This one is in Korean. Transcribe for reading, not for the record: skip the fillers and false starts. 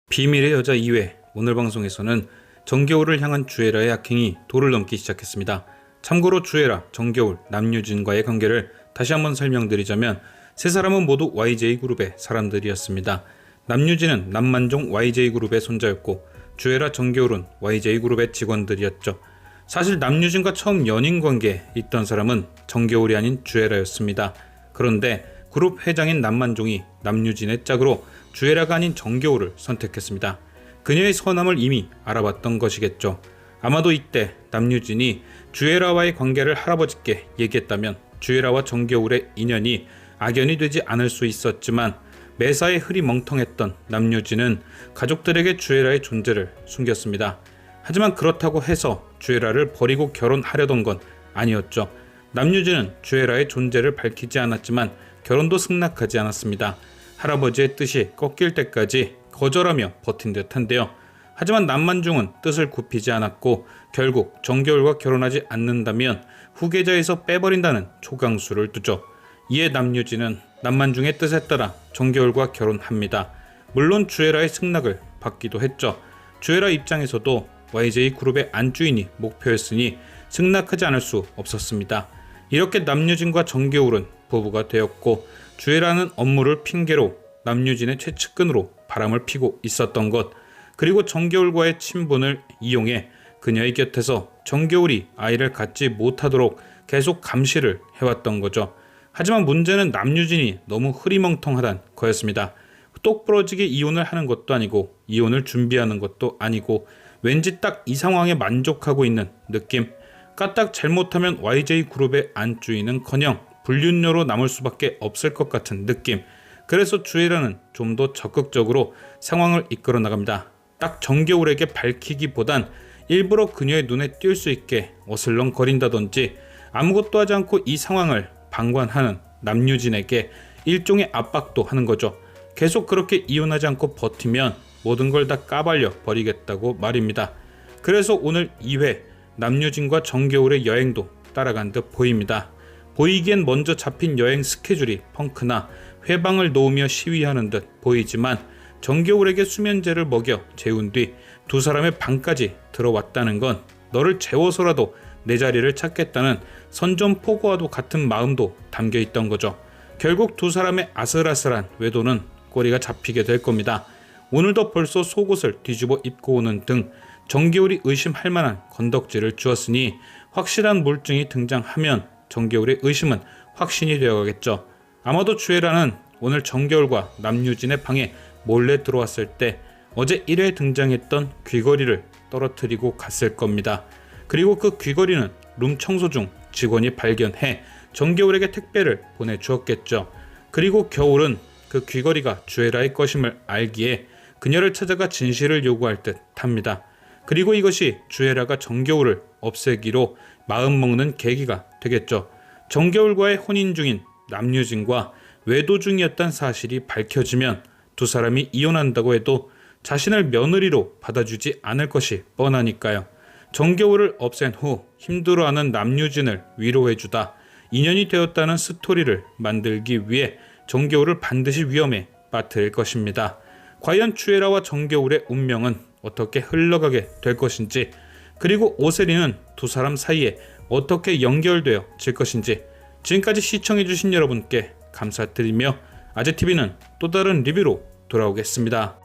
비밀의 여자 2회. 오늘 방송에서는 정겨울을 향한 주애라의 악행이 도를 넘기 시작했습니다. 참고로 주애라, 정겨울, 남유진과의 관계를 다시 한번 설명드리자면 세 사람은 모두 YJ그룹의 사람들이었습니다. 남유진은 남만종 YJ그룹의 손자였고 주애라, 정겨울은 YJ그룹의 직원들이었죠. 사실 남유진과 처음 연인관계에 있던 사람은 정겨울이 아닌 주애라였습니다. 그런데 그룹 회장인 남만종이 남유진의 짝으로 주애라가 아닌 정겨울을 선택했습니다. 그녀의 선함을 이미 알아봤던 것이겠죠. 아마도 이때 남유진이 주애라와의 관계를 할아버지께 얘기했다면 주애라와 정겨울의 인연이 악연이 되지 않을 수 있었지만 매사에 흐리멍텅했던 남유진은 가족들에게 주애라의 존재를 숨겼습니다. 하지만 그렇다고 해서 주애라를 버리고 결혼하려던 건 아니었죠. 남유진은 주애라의 존재를 밝히지 않았지만 결혼도 승낙하지 않았습니다. 할아버지의 뜻이 꺾일 때까지 거절하며 버틴 듯한데요. 하지만 남만중은 뜻을 굽히지 않았고 결국 정겨울과 결혼하지 않는다면 후계자에서 빼버린다는 초강수를 두죠. 이에 남유진은 남만중의 뜻에 따라 정겨울과 결혼합니다. 물론 주애라의 승낙을 받기도 했죠. 주애라 입장에서도 YJ그룹의 안주인이 목표였으니 승낙하지 않을 수 없었습니다. 이렇게 남유진과 정겨울은 부부가 되었고 주애라는 업무를 핑계로 남유진의 최측근으로 바람을 피고 있었던 것, 그리고 정겨울과의 친분을 이용해 그녀의 곁에서 정겨울이 아이를 갖지 못하도록 계속 감시를 해왔던 거죠. 하지만 문제는 남유진이 너무 흐리멍텅하단 거였습니다. 똑부러지게 이혼을 하는 것도 아니고 이혼을 준비하는 것도 아니고 왠지 딱 이 상황에 만족하고 있는 느낌. 까딱 잘못하면 YJ그룹의 안주인은커녕 불륜녀로 남을 수밖에 없을 것 같은 느낌. 그래서 주애라는 좀 더 적극적으로 상황을 이끌어 나갑니다. 딱 정겨울에게 밝히기보단 일부러 그녀의 눈에 띌 수 있게 어슬렁거린다든지 아무것도 하지 않고 이 상황을 방관하는 남유진에게 일종의 압박도 하는 거죠. 계속 그렇게 이혼하지 않고 버티면 모든 걸 다 까발려 버리겠다고 말입니다. 그래서 오늘 2회 남유진과 정겨울의 여행도 따라간 듯 보입니다. 보이기엔 먼저 잡힌 여행 스케줄이 펑크나 회방을 놓으며 시위하는 듯 보이지만 정겨울에게 수면제를 먹여 재운 뒤 두 사람의 방까지 들어왔다는 건 너를 재워서라도 내 자리를 찾겠다는 선전포고와도 같은 마음도 담겨 있던 거죠. 결국 두 사람의 아슬아슬한 외도는 꼬리가 잡히게 될 겁니다. 오늘도 벌써 속옷을 뒤집어 입고 오는 등 정겨울이 의심할 만한 건덕지를 주었으니 확실한 물증이 등장하면 정겨울의 의심은 확신이 되어가겠죠. 아마도 주애라는 오늘 정겨울과 남유진의 방에 몰래 들어왔을 때 어제 1회 등장했던 귀걸이를 떨어뜨리고 갔을 겁니다. 그리고 그 귀걸이는 룸 청소 중 직원이 발견해 정겨울에게 택배를 보내주었겠죠. 그리고 겨울은 그 귀걸이가 주애라의 것임을 알기에 그녀를 찾아가 진실을 요구할 듯 합니다. 그리고 이것이 주애라가 정겨울을 없애기로 마음먹는 계기가 되겠죠. 정겨울과의 혼인 중인 남유진과 외도 중이었던 사실이 밝혀지면 두 사람이 이혼한다고 해도 자신을 며느리로 받아주지 않을 것이 뻔하니까요. 정겨울을 없앤 후 힘들어하는 남유진을 위로해주다 인연이 되었다는 스토리를 만들기 위해 정겨울을 반드시 위험에 빠뜨릴 것입니다. 과연 주애라와 정겨울의 운명은 어떻게 흘러가게 될 것인지, 그리고 오세리는 두 사람 사이에 어떻게 연결되어 질 것인지 지금까지 시청해주신 여러분께 감사드리며 아재TV는 또 다른 리뷰로 돌아오겠습니다.